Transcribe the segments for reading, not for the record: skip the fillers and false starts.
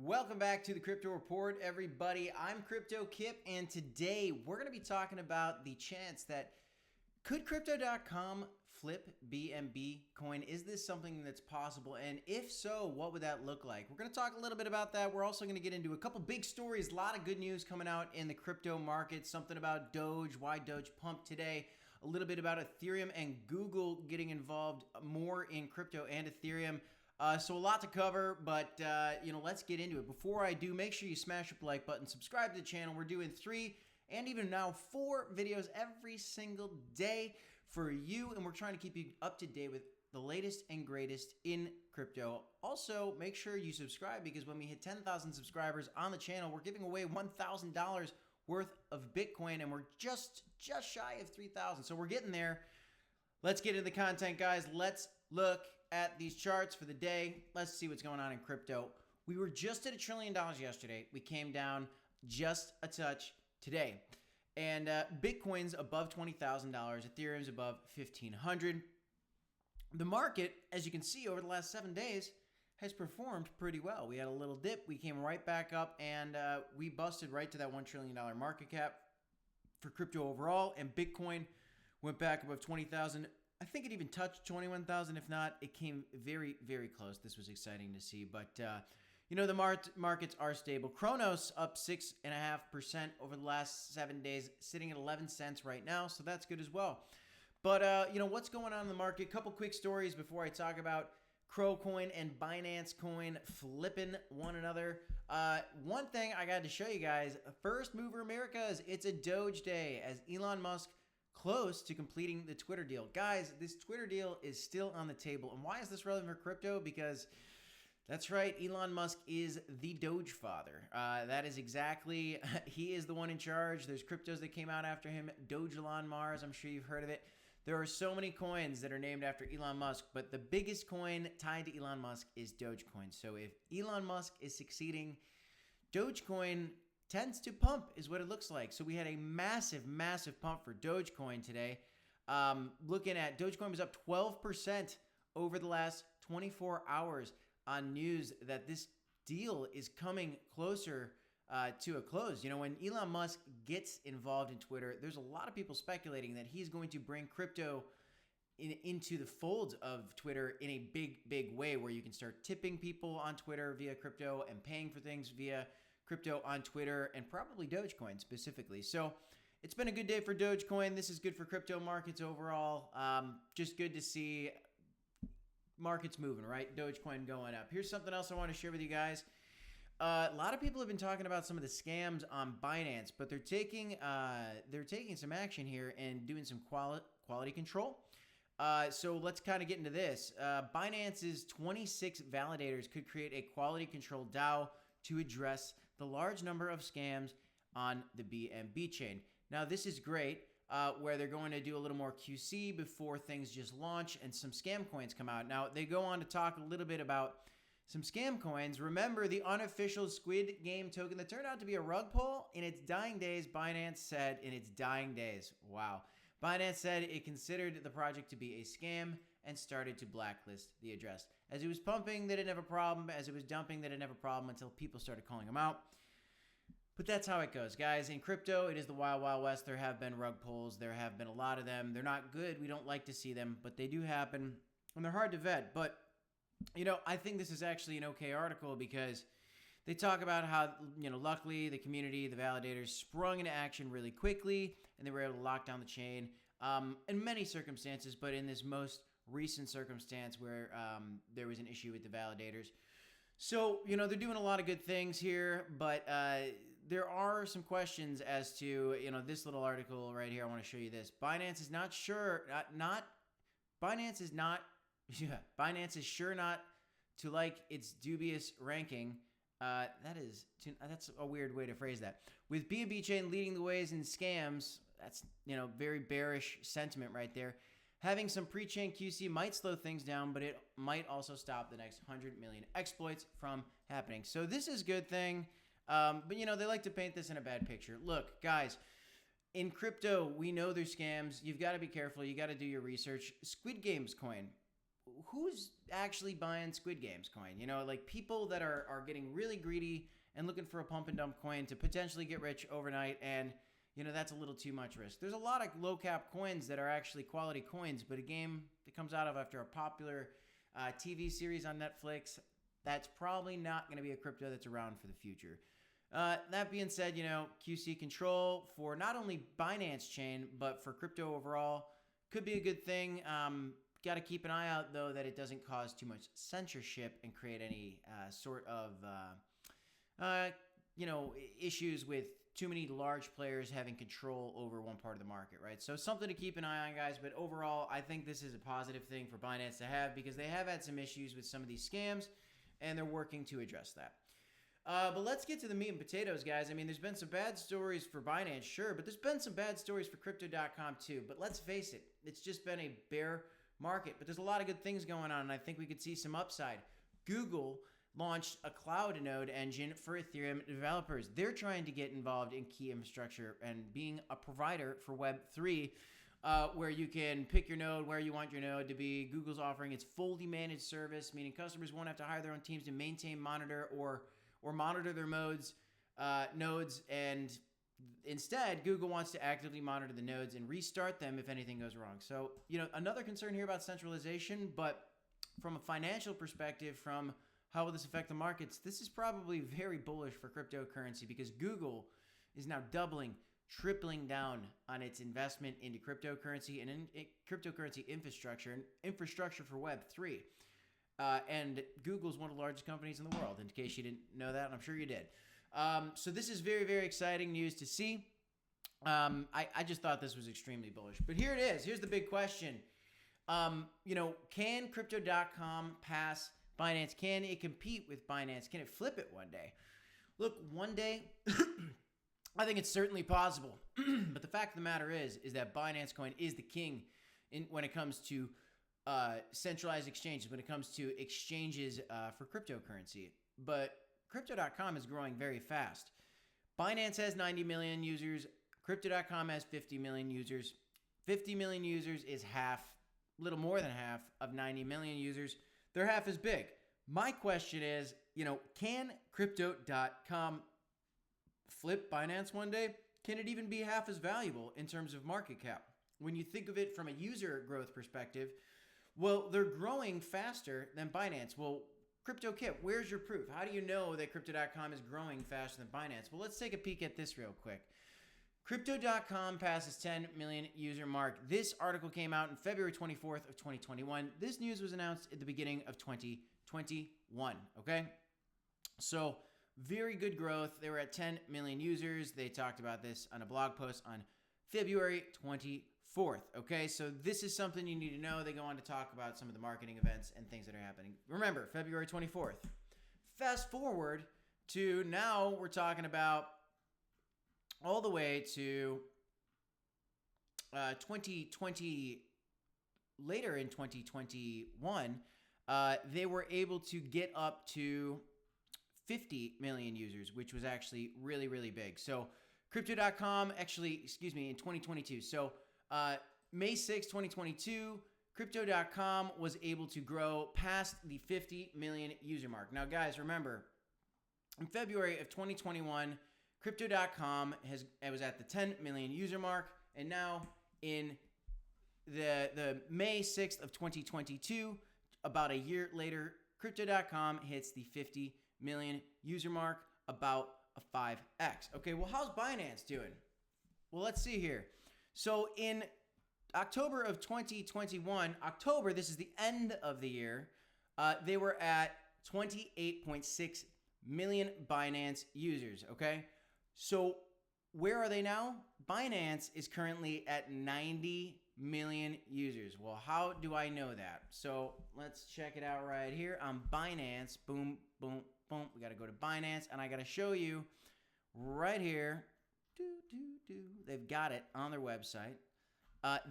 Welcome back to the Crypto Report, everybody. I'm Cryptokip, and today we're going to be talking about the chance that could crypto.com flip BNB coin? Is this something that's possible? And if so, what would that look like? We're going to talk a little bit about that. We're also going to get into a couple big stories, a lot of good news coming out in the crypto market, something about Doge, why Doge pumped today, a little bit about Ethereum and Google getting involved more in crypto and Ethereum. So a lot to cover, but let's get into it. Before I do, make sure you smash up the like button, subscribe to the channel. We're doing 3 and even now 4 videos every single day for you, and we're trying to keep you up to date with the latest and greatest in crypto. Also, make sure you subscribe, because when we hit 10,000 subscribers on the channel, we're giving away $1,000 worth of Bitcoin, and we're just shy of 3,000. So we're getting there. Let's get into the content, guys. Let's look at these charts for the day. Let's see what's going on in crypto. We were just at $1 trillion yesterday. We came down just a touch today. And Bitcoin's above $20,000. Ethereum's above $1,500. The market, as you can see, over the last 7 days has performed pretty well. We had a little dip. We came right back up, and we busted right to that $1 trillion market cap for crypto overall. And Bitcoin went back above 20,000. I think it even touched 21,000. If not, it came very, very close. This was exciting to see. But, the markets are stable. CRONOS up 6.5% over the last 7 days, sitting at 11 cents right now. So that's good as well. But, what's going on in the market? A couple quick stories before I talk about CRO and Binance coin flipping one another. One thing I got to show you guys, First Mover Americas, it's a Doge day as Elon Musk close to completing the Twitter deal. Guys, this Twitter deal is still on the table. And why is this relevant for crypto? Because that's right, Elon Musk is the Doge father. That is exactly, he is the one in charge. There's cryptos that came out after him, Doge Elon Mars, I'm sure you've heard of it. There are so many coins that are named after Elon Musk, but the biggest coin tied to Elon Musk is Dogecoin. So if Elon Musk is succeeding, Dogecoin tends to pump is what it looks like. So we had a massive pump for Dogecoin today. Looking at Dogecoin was up 12% over the last 24 hours on news that this deal is coming closer to a close. When Elon Musk gets involved in Twitter, there's a lot of people speculating that he's going to bring crypto into the fold of Twitter in a big way, where you can start tipping people on Twitter via crypto and paying for things via crypto on Twitter, and probably Dogecoin specifically. So it's been a good day for Dogecoin. This is good for crypto markets overall. Just good to see markets moving, right? Dogecoin going up. Here's something else I want to share with you guys. A lot of people have been talking about some of the scams on Binance, but they're taking some action here and doing some quality control. So let's kind of get into this. Binance's 26 validators could create a quality control DAO to address the large number of scams on the BNB chain. Now, this is great, where they're going to do a little more QC before things just launch and some scam coins come out. Now, they go on to talk a little bit about some scam coins. Remember the unofficial Squid Game token that turned out to be a rug pull in its dying days, Binance said in its dying days. Wow. Binance said it considered the project to be a scam and started to blacklist the address. As it was pumping, they didn't have a problem. As it was dumping, they didn't have a problem until people started calling them out. But that's how it goes, guys. In crypto, it is the wild, wild west. There have been rug pulls. There have been a lot of them. They're not good. We don't like to see them, but they do happen, and they're hard to vet. But, I think this is actually an okay article, because they talk about how, luckily the community, the validators sprung into action really quickly, and they were able to lock down the chain in many circumstances, but in this most recent circumstance where there was an issue with the validators. So, they're doing a lot of good things here, but there are some questions as to, this little article right here. I want to show you this. Binance is not sure, Binance is sure not to like its dubious ranking. That's a weird way to phrase that. With BNB chain leading the ways in scams, that's, very bearish sentiment right there. Having some pre-chain QC might slow things down, but it might also stop the next 100 million exploits from happening. So this is a good thing. But, they like to paint this in a bad picture. Look, guys, in crypto, we know there's scams. You've got to be careful. You got to do your research. Squid Game's coin. who's actually buying Squid Games coin? Like people that are getting really greedy and looking for a pump and dump coin to potentially get rich overnight. And, that's a little too much risk. There's a lot of low cap coins that are actually quality coins, but a game that comes out of after a popular TV series on Netflix, that's probably not going to be a crypto that's around for the future. That being said, QC control for not only Binance chain, but for crypto overall could be a good thing. Got to keep an eye out, though, that it doesn't cause too much censorship and create any sort of, issues with too many large players having control over one part of the market, right? So something to keep an eye on, guys. But overall, I think this is a positive thing for Binance to have because they have had some issues with some of these scams, and they're working to address that. But let's get to the meat and potatoes, guys. I mean, there's been some bad stories for Binance, sure, but there's been some bad stories for Crypto.com too. But let's face it, it's just been a bear market. But there's a lot of good things going on, and I think we could see some upside. Google launched a cloud node engine for Ethereum developers. They're trying to get involved in key infrastructure and being a provider for Web3, where you can pick your node, where you want your node to be. Google's offering its fully managed service, meaning customers won't have to hire their own teams to maintain, monitor, or monitor their nodes, and instead, Google wants to actively monitor the nodes and restart them if anything goes wrong. So, another concern here about centralization, but from a financial perspective, from how will this affect the markets, this is probably very bullish for cryptocurrency because Google is now doubling, tripling down on its investment into cryptocurrency and in cryptocurrency infrastructure for Web3. And Google's one of the largest companies in the world, in case you didn't know that, and I'm sure you did. So this is very, very exciting news to see. I just thought this was extremely bullish. But here it is. Here's the big question. Can Crypto.com pass Binance? Can it compete with Binance? Can it flip it one day? Look, one day, I think it's certainly possible. But the fact of the matter is that Binance coin is the king when it comes to centralized exchanges, when it comes to exchanges for cryptocurrency. But Crypto.com is growing very fast. Binance has 90 million users. Crypto.com has 50 million users. 50 million users is half, little more than half of 90 million users. They're half as big. My question is, can Crypto.com flip Binance one day? Can it even be half as valuable in terms of market cap? When you think of it from a user growth perspective, well, they're growing faster than Binance. Well, Cryptokip, where's your proof? How do you know that Crypto.com is growing faster than Binance? Well, let's take a peek at this real quick. Crypto.com passes 10 million user mark. This article came out on February 24th of 2021. This news was announced at the beginning of 2021, okay? So very good growth. They were at 10 million users. They talked about this on a blog post on February 24th, okay? So this is something you need to know. They go on to talk about some of the marketing events and things that are happening. Remember, February 24th. Fast forward to now, we're talking about all the way to 2020, later in 2021, they were able to get up to 50 million users, which was actually really, really big. So Crypto.com in 2022. So May 6, 2022, Crypto.com was able to grow past the 50 million user mark. Now, guys, remember, in February of 2021, Crypto.com was at the 10 million user mark, and now in the May 6th of 2022, about a year later, Crypto.com hits the 50 million user mark, about a 5x. Okay, well, how's Binance doing? Well, let's see here. So in October of 2021, this is the end of the year, they were at 28.6 million Binance users, okay? So where are they now? Binance is currently at 90 million users. Well, how do I know that? So let's check it out right here on Binance. Boom, boom, boom. We got to go to Binance, and I got to show you right here. They've got it on their website.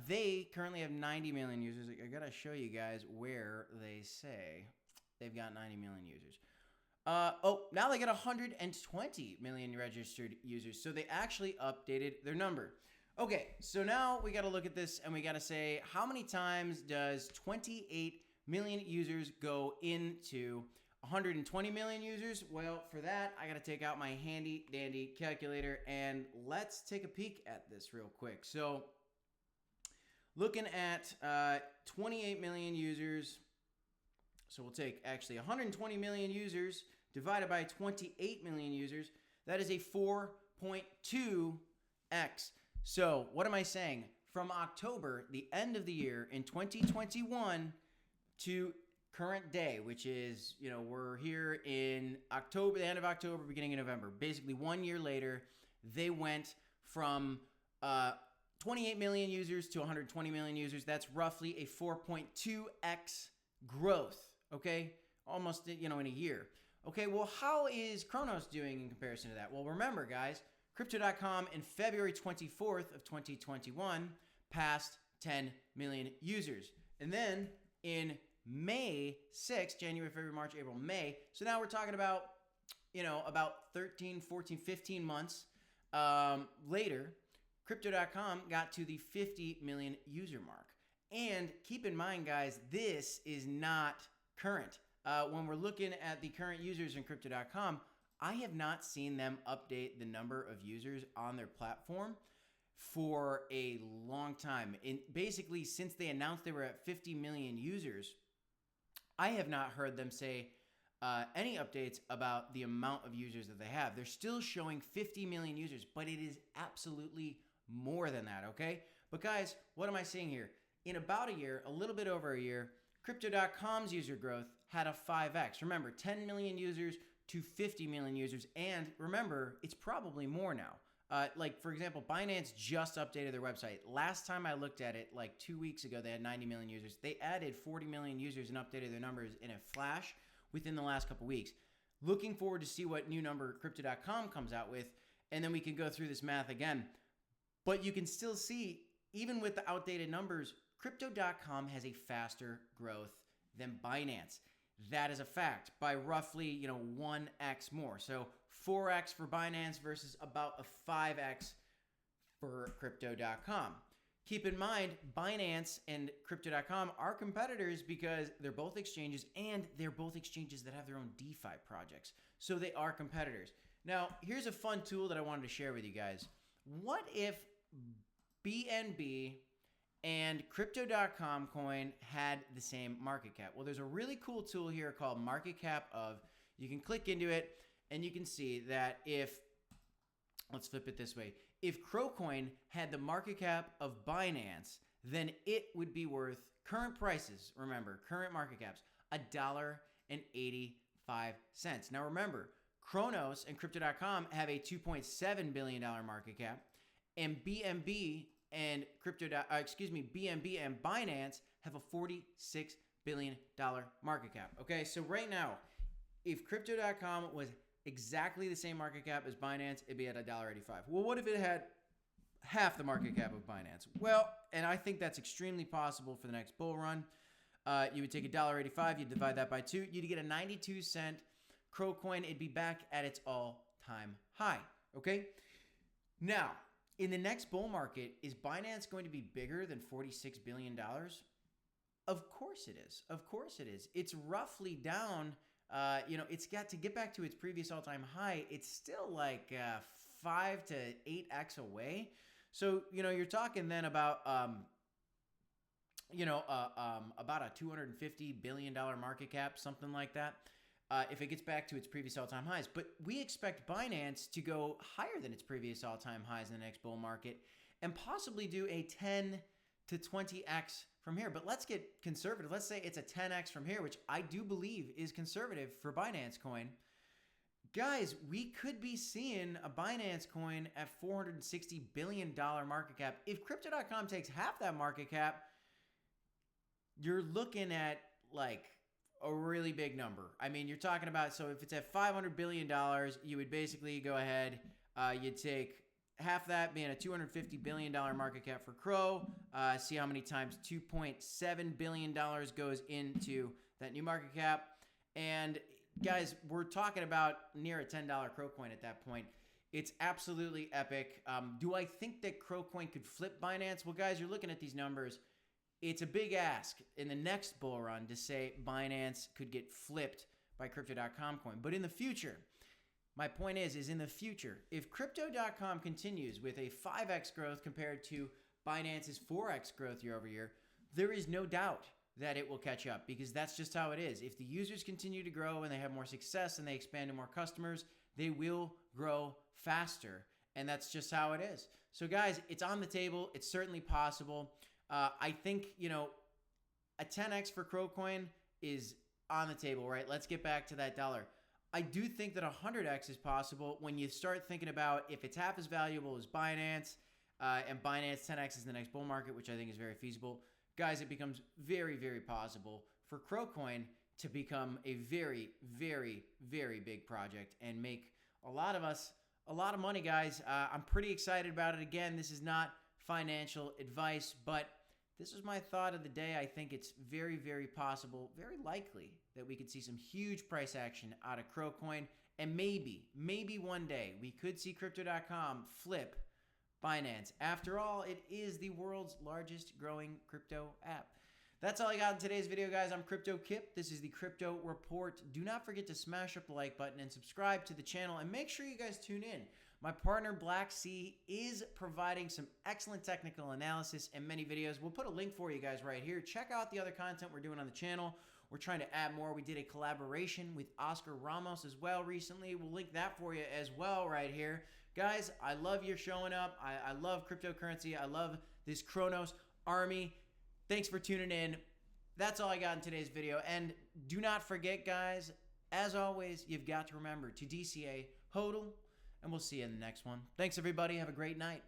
They currently have 90 million users. I got to show you guys where they say they've got 90 million users. Now they got 120 million registered users. So they actually updated their number. Okay, so now we got to look at this and we got to say, how many times does 28 million users go into 120 million users? Well, for that, I got to take out my handy dandy calculator and let's take a peek at this real quick. So looking at 28 million users, so we'll take actually 120 million users divided by 28 million users. That is a 4.2x. So what am I saying? From October, the end of the year in 2021 to current day, which is, we're here in October, the end of October, beginning of November. Basically 1 year later, they went from 28 million users to 120 million users. That's roughly a 4.2x growth, okay? Almost, in a year. Okay, well, how is CRONOS doing in comparison to that? Well, remember, guys, Crypto.com in February 24th of 2021 passed 10 million users. And then in May 6th, January, February, March, April, May. So now we're talking about, about 13, 14, 15 months later, Crypto.com got to the 50 million user mark. And keep in mind, guys, this is not current. When we're looking at the current users in Crypto.com, I have not seen them update the number of users on their platform for a long time. And basically, since they announced they were at 50 million users, I have not heard them say any updates about the amount of users that they have. They're still showing 50 million users, but it is absolutely more than that, okay? But guys, what am I saying here? In about a year, a little bit over a year, Crypto.com's user growth had a 5x. Remember, 10 million users to 50 million users. And remember, it's probably more now. For example, Binance just updated their website. Last time I looked at it, 2 weeks ago, they had 90 million users. They added 40 million users and updated their numbers in a flash within the last couple weeks. Looking forward to see what new number Crypto.com comes out with, and then we can go through this math again. But you can still see, even with the outdated numbers, Crypto.com has a faster growth than Binance. That is a fact, by roughly 1x more. So 4x for Binance versus about a 5x for Crypto.com. Keep in mind, Binance and Crypto.com are competitors because they're both exchanges, and they're both exchanges that have their own DeFi projects. So they are competitors. Now, here's a fun tool that I wanted to share with you guys. What if BNB and Crypto.com coin had the same market cap? Well, there's a really cool tool here called market cap of. You can click into it and you can see that let's flip it this way. If CROCoin had the market cap of Binance, then it would be worth, current prices, remember, current market caps, $1.85. Now remember, CRONOS and Crypto.com have a $2.7 billion market cap, and BNB and BNB and Binance have a $46 billion market cap. Okay, so right now, if Crypto.com was exactly the same market cap as Binance, it'd be at $1.85. Well, what if it had half the market cap of Binance? Well, and I think that's extremely possible for the next bull run. You would take $1.85, you'd divide that by 2, you'd get a 92-cent CROCoin. It'd be back at its all-time high. Okay, now, in the next bull market, is Binance going to be bigger than $46 billion? Of course it is. Of course it is. It's roughly down. It's got to get back to its previous all-time high. It's still 5 to 8x away. So, you're talking then about, about a $250 billion market cap, something like that. If it gets back to its previous all-time highs. But we expect Binance to go higher than its previous all-time highs in the next bull market and possibly do a 10 to 20x from here. But let's get conservative. Let's say it's a 10x from here, which I do believe is conservative for Binance coin. Guys, we could be seeing a Binance coin at $460 billion market cap. If Crypto.com takes half that market cap, you're looking at a really big number. I mean, you're talking about, so if it's at $500 billion, you would basically go ahead, you'd take half that being a $250 billion market cap for CRO, see how many times $2.7 billion goes into that new market cap. And guys, we're talking about near a $10 CRO coin at that point. It's absolutely epic. Do I think that CRO coin could flip Binance? Well, guys, you're looking at these numbers. it's a big ask in the next bull run to say Binance could get flipped by crypto.com coin. But in the future, my point is in the future, if crypto.com continues with a 5x growth compared to Binance's 4x growth year over year, there is no doubt that it will catch up, because that's just how it is. If the users continue to grow and they have more success and they expand to more customers, they will grow faster. And that's just how it is. So guys, it's on the table. It's certainly possible. I think, a 10x for CROcoin is on the table, right? Let's get back to that dollar. I do think that 100x is possible when you start thinking about if it's half as valuable as Binance, and Binance 10x is the next bull market, which I think is very feasible. Guys, it becomes very, very possible for CROcoin to become a very, very, very big project and make a lot of us a lot of money, guys. I'm pretty excited about it. Again, this is not financial advice, but this is my thought of the day. I think it's very, very possible, very likely that we could see some huge price action out of CROcoin, and maybe one day we could see crypto.com flip Binance. After all, it is the world's largest growing crypto app. That's all I got in today's video, guys. I'm Cryptokip. This is the Crypto Report. Do not forget to smash up the like button and subscribe to the channel, and make sure you guys tune in. My partner, Maxi, is providing some excellent technical analysis and many videos. We'll put a link for you guys right here. Check out the other content we're doing on the channel. We're trying to add more. We did a collaboration with Oscar Ramos as well recently. We'll link that for you as well right here. Guys, I love you showing up. I love cryptocurrency. I love this CRONOS army. Thanks for tuning in. That's all I got in today's video. And do not forget, guys, as always, you've got to remember to DCA, HODL, and we'll see you in the next one. Thanks, everybody. Have a great night.